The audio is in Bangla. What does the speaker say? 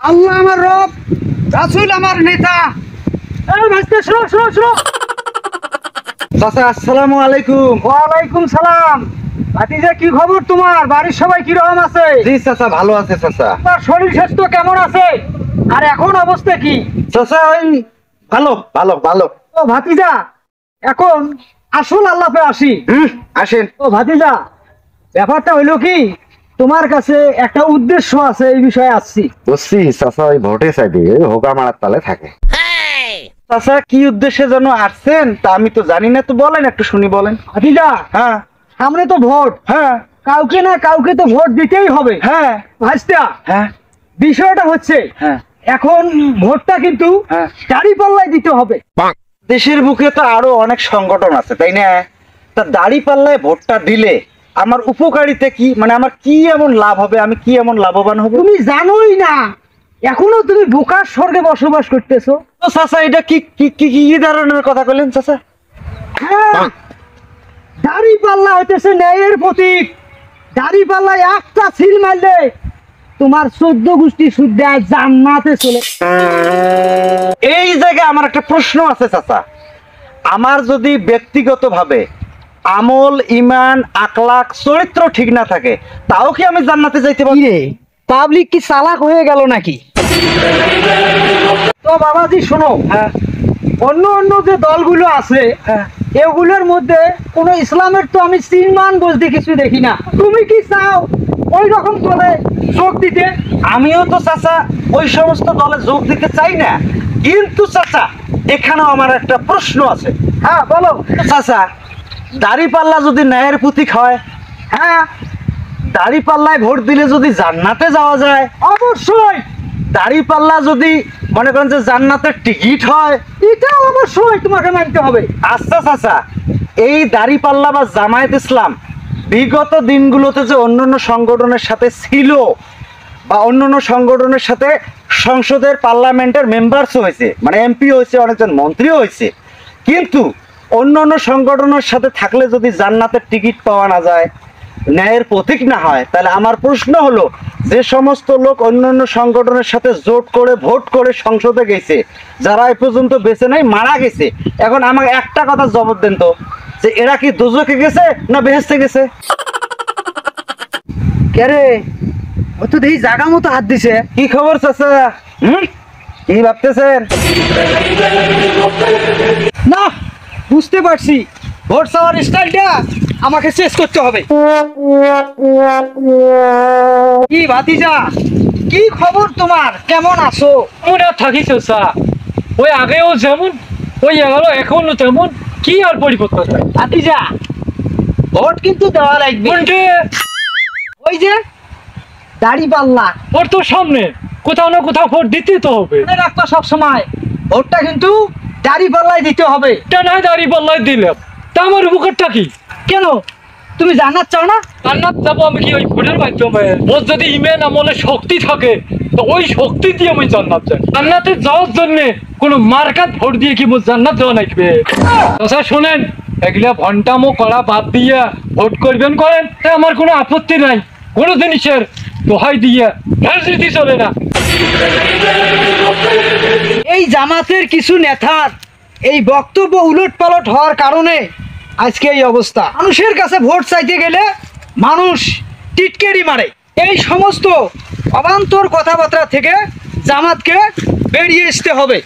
আল্লাহ আমার রব, রাসূল আমার নেতা। এই ভাইস্তে শুনো শুনো শুনো। চাচা আসসালামু আলাইকুম। ওয়ালাইকুম সালাম। ভাতিজা কি খবর তোমার? বাড়ির সবাই কি রকম আছে? জি চাচা ভালো আছে চাচা। তোমার শরীর স্বাস্থ্য কেমন আছে? আর এখন অবস্থা কি? চাচা ওই ভালো ভালো ভালো। ও ভাতিজা, এখন আসল আল্লাপে আসি। আসেন। ও ভাতিজা, ব্যাপারটা হইলো কি, তোমার কাছে একটা উদ্দেশ্য আছে, এই বিষয়ে আসছি। বুঝছি চাচা ওই ভোটে সাইডে হোগা মারার তালে থাকে। চাচা কি উদ্দেশ্যে যেন আসছেন তা আমি তো জানি না, তো বলেন একটু শুনি বলেন। ভাতিজা, হ্যাঁ সামনে তো ভোট, হ্যাঁ কাউকে না কাউকে তো ভোট দিতেই হবে। হ্যাঁ ভাইস্তা, হ্যাঁ বিষয়টা হচ্ছে হ্যাঁ এখন ভোটটা কিন্তু হ্যাঁ। দাড়ি পাল্লায় দিতে হবে। দেশের বুকে তো আরো অনেক সংগঠন আছে তাই না? তা দাড়ি পাল্লায় ভোটটা দিলে আমার উপকারিতা কি, মানে আমার কি এমন লাভ হবে, আমি কি এমন লাভবান হব? তুমি জানোই না, এখনো তুমি বোকার স্বর্গে বসবাস করতেছো। তো চাচা এটা কি কি কি কি ধরনের কথা বললেন চাচা? হ্যাঁ, দাড়ি পাল্লা হইতেছে ন্যায়ের প্রতীক। দাড়ি পাল্লায় একটা সিল মারলে তোমার 14 গোষ্ঠী শুদ্ধা জান্নাতে চলে। এই জায়গায় আমার একটা প্রশ্ন আছে চাচা। আমার যদি ব্যক্তিগতভাবে আমল, ইমান, আখলাক, চরিত্র ঠিক না থাকে, তাও কি আমি জান্নাতে যাইতে পারি? রে, পাবলিক কি চালাক হয়ে গেল নাকি? তো বাবাজি শোনো, হ্যাঁ অন্য অন্য যে দলগুলো আছে, হ্যাঁ এগুলোর মধ্যে কোনো ইসলামের তো আমি চিনমান বলতে কিছু দেখি না। তুমি কি চাও ওই রকম দলে যোগ দিতে? আমিও তো চাচা ওই সমস্ত দলে যোগ দিতে চাই না, কিন্তু চাচা এখানেও আমার একটা প্রশ্ন আছে। হ্যাঁ বলো। চাচা দাড়ি পাল্লা যদি ন্যায়ের প্রতীক হয়, হ্যাঁ দাড়ি পাল্লায় ভোট দিলে যদি জান্নাতে যাওয়া যায়, অবশ্যই, দাড়ি পাল্লা যদি মনে করেন যে জান্নাতের টিকিট হয়, এটা অবশ্যই তোমাকে মানতে হবে। আচ্ছা চাচা, এই দাড়ি পাল্লা বা জামায়াত ইসলাম বিগত দিনগুলোতে যে অন্যান্য সংগঠনের সাথে ছিল বা অন্যান্য সংগঠনের সাথে সংসদের পার্লামেন্টের মেম্বারস হয়েছে, মানে এমপি হয়েছে, অনেকজন মন্ত্রীও হয়েছে, কিন্তু অন্যান্য সংগঠনের সাথে থাকলে যদি জান্নাতের টিকিট পাওয়া না যায়, ন্যায়ের প্রতীক না হয়, তাহলে আমার প্রশ্ন হলো, যে সমস্ত লোক অন্যান্য সংগঠনের সাথে জোট করে ভোট করে সংসদে গেছে, যারা এ পর্যন্ত বেঁচে নাই, মারা গেছে, এখন আমাকে একটা কথা জবাব দেন তো, যে এরা কি দোজখে গেছে না বেহেশতে গেছে? কে রে, ও তো দেখি জাগা মতো হাত দিছে। কি খবর চাচা? কি ভাবতেছেন? না, বুঝতে পারছি, ভোট চাওয়ার স্টাইলটা আমাকে শেষ করতে হবে। কি ভাতিজা, কি খবর তোমার? কেমন আছো? মনে থাকিস ওই আগেও যেমন, ওই এগারো এখনো তেমন, কি আর পরিবর্তন হয়? ভাতিজা, ভোট কিন্তু দেওয়া লাগবে। কোনটে? ওই যে দাড়ি পাল্লা, ওর তো সামনে কোথাও না কোথাও ভোট দিতে তো হবে। মনে রাখবা সব সময়, ভোটটা কিন্তু দাড়ি পাল্লায় দিতে হবে। এটা না দাঁড়িয়ে পাল্লাই দিলাম, তা আমার উপকারটা কি? কেন, তুমি জানার চাও না? জান্নাত যাবো আমি কি ওই ভোটের মাধ্যমে? ওর যদি ইমেন আমলে শক্তি থাকে, তো ওই শক্তি দিয়ে আমি জান্নাত যাই। জান্নাতে যাওয়ার জন্য কোনো মার্কাত ভোট দিয়ে কি মোর জান্নাত যাওয়া নাকবে? আচ্ছা শোনেন, এগুলা ভন্টামো করা বাদ দিয়ে ভোট করবেন করেন, তা আমার কোনো আপত্তি নাই। কোনো জিনিসের দোহাই দিয়ে রাজনীতি চলে না। এই জামাতের কিছু নেতার এই বক্তব্য উলট পালট হওয়ার কারণে আজকে এই অবস্থা। মানুষের কাছে ভোট চাইতে গেলে মানুষ টিটকেরি মারে। এই সমস্ত অবান্তর কথাবার্তা থেকে জামাতকে বেরিয়ে আসতে হবে।